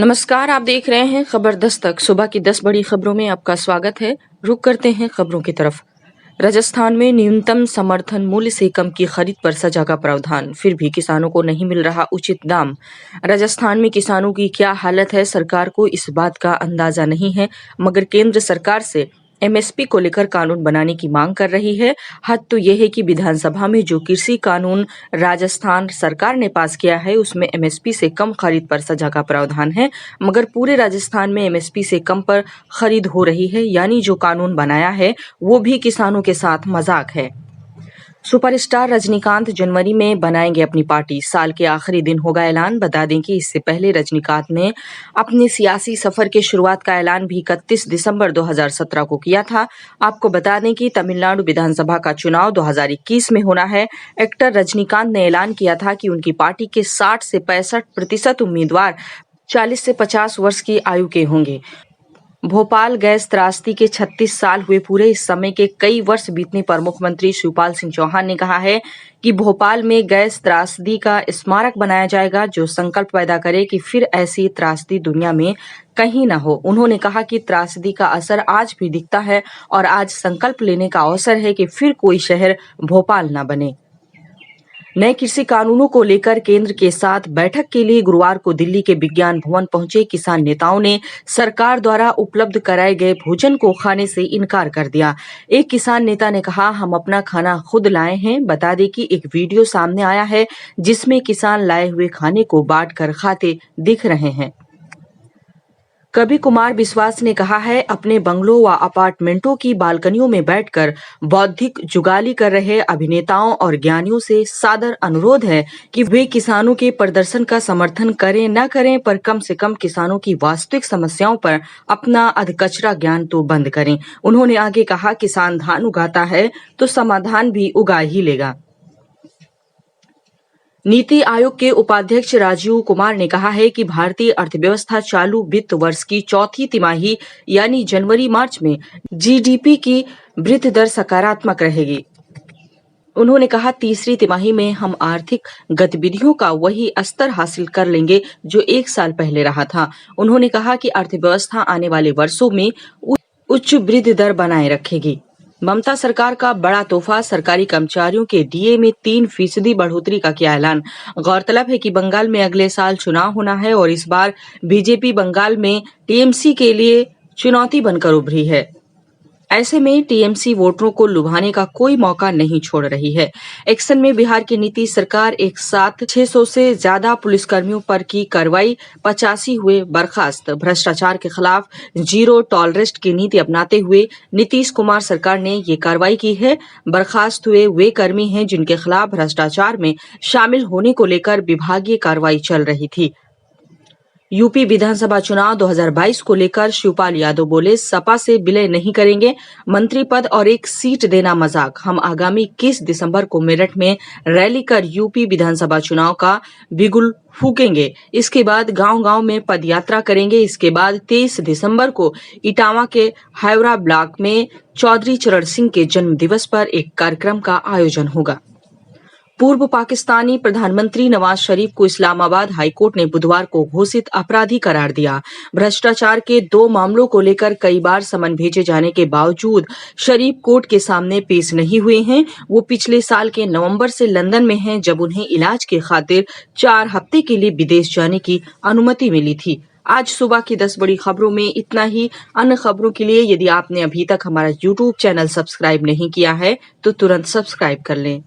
नमस्कार, आप देख रहे हैं खबर दस्तक। सुबह की 10 बड़ी खबरों में आपका स्वागत है। रुक करते हैं खबरों की तरफ। राजस्थान में न्यूनतम समर्थन मूल्य से कम की खरीद पर सजा का प्रावधान, फिर भी किसानों को नहीं मिल रहा उचित दाम। राजस्थान में किसानों की क्या हालत है, सरकार को इस बात का अंदाजा नहीं है, मगर केंद्र सरकार से एमएसपी को लेकर कानून बनाने की मांग कर रही है। हद तो यह है कि विधानसभा में जो कृषि कानून राजस्थान सरकार ने पास किया है उसमें एमएसपी से कम खरीद पर सजा का प्रावधान है, मगर पूरे राजस्थान में एमएसपी से कम पर खरीद हो रही है। यानी जो कानून बनाया है वो भी किसानों के साथ मजाक है। सुपरस्टार रजनीकांत जनवरी में बनाएंगे अपनी पार्टी, साल के आखिरी दिन होगा ऐलान। बता दें कि इससे पहले रजनीकांत ने अपने सियासी सफर के शुरुआत का ऐलान भी 31 दिसंबर 2017 को किया था। आपको बता दें कि तमिलनाडु विधानसभा का चुनाव 2021 में होना है। एक्टर रजनीकांत ने ऐलान किया था कि उनकी पार्टी के 60 से 65% उम्मीदवार 40 से 50 वर्ष की आयु के होंगे। भोपाल गैस त्रासदी के 36 साल हुए पूरे। इस समय के कई वर्ष बीतने पर मुख्यमंत्री शिवपाल सिंह चौहान ने कहा है कि भोपाल में गैस त्रासदी का स्मारक बनाया जाएगा जो संकल्प पैदा करे कि फिर ऐसी त्रासदी दुनिया में कहीं न हो। उन्होंने कहा कि त्रासदी का असर आज भी दिखता है और आज संकल्प लेने का अवसर है कि फिर कोई शहर भोपाल न बने। नए कृषि कानूनों को लेकर केंद्र के साथ बैठक के लिए गुरुवार को दिल्ली के विज्ञान भवन पहुंचे किसान नेताओं ने सरकार द्वारा उपलब्ध कराए गए भोजन को खाने से इनकार कर दिया। एक किसान नेता ने कहा, हम अपना खाना खुद लाए हैं। बता दें कि एक वीडियो सामने आया है जिसमें किसान लाए हुए खाने को बांट कर खाते दिख रहे हैं। कवि कुमार विश्वास ने कहा है, अपने बंगलों व अपार्टमेंटों की बालकनियों में बैठकर बौद्धिक जुगाली कर रहे अभिनेताओं और ज्ञानियों से सादर अनुरोध है कि वे किसानों के प्रदर्शन का समर्थन करें न करें, पर कम से कम किसानों की वास्तविक समस्याओं पर अपना अधकचरा ज्ञान तो बंद करें। उन्होंने आगे कहा, किसान धान उगाता है तो समाधान भी उगा ही लेगा। नीति आयोग के उपाध्यक्ष राजीव कुमार ने कहा है कि भारतीय अर्थव्यवस्था चालू वित्त वर्ष की चौथी तिमाही यानी जनवरी मार्च में जीडीपी की वृद्धि दर सकारात्मक रहेगी। उन्होंने कहा, तीसरी तिमाही में हम आर्थिक गतिविधियों का वही स्तर हासिल कर लेंगे जो एक साल पहले रहा था। उन्होंने कहा कि अर्थव्यवस्था आने वाले वर्षों में उच्च वृद्धि दर बनाए रखेगी। ममता सरकार का बड़ा तोहफा, सरकारी कर्मचारियों के डीए में 3% बढ़ोतरी का किया ऐलान। गौरतलब है कि बंगाल में अगले साल चुनाव होना है और इस बार बीजेपी बंगाल में टीएमसी के लिए चुनौती बनकर उभरी है। ऐसे में टीएमसी वोटरों को लुभाने का कोई मौका नहीं छोड़ रही है। एक्शन में बिहार की नीतीश सरकार एक साथ 600 से ज्यादा पुलिसकर्मियों पर की कार्रवाई, 85 हुए बर्खास्त। भ्रष्टाचार के खिलाफ जीरो टॉलरेंस की नीति अपनाते हुए नीतीश कुमार सरकार ने ये कार्रवाई की है। बर्खास्त हुए वे कर्मी हैं जिनके खिलाफ भ्रष्टाचार में शामिल होने को लेकर विभागीय कार्रवाई चल रही थी। यूपी विधानसभा चुनाव 2022 को लेकर शिवपाल यादव बोले, सपा से विलय नहीं करेंगे, मंत्री पद और एक सीट देना मजाक। हम आगामी 21 दिसंबर को मेरठ में रैली कर यूपी विधानसभा चुनाव का बिगुल फूकेंगे। इसके बाद गांव-गांव में पदयात्रा करेंगे। इसके बाद 23 दिसंबर को इटावा के हावड़ा ब्लॉक में चौधरी चरण सिंह के जन्म दिवस पर एक कार्यक्रम का आयोजन होगा। पूर्व पाकिस्तानी प्रधानमंत्री नवाज शरीफ को इस्लामाबाद हाईकोर्ट ने बुधवार को घोषित अपराधी करार दिया। भ्रष्टाचार के 2 मामलों को लेकर कई बार समन भेजे जाने के बावजूद शरीफ कोर्ट के सामने पेश नहीं हुए हैं। वो पिछले साल के नवंबर से लंदन में हैं, जब उन्हें इलाज की खातिर 4 हफ्ते के लिए विदेश जाने की अनुमति मिली थी। आज सुबह की 10 बड़ी खबरों में इतना ही। अन्य खबरों के लिए यदि आपने अभी तक हमारा YouTube चैनल सब्सक्राइब नहीं किया है तो तुरंत सब्सक्राइब कर लें।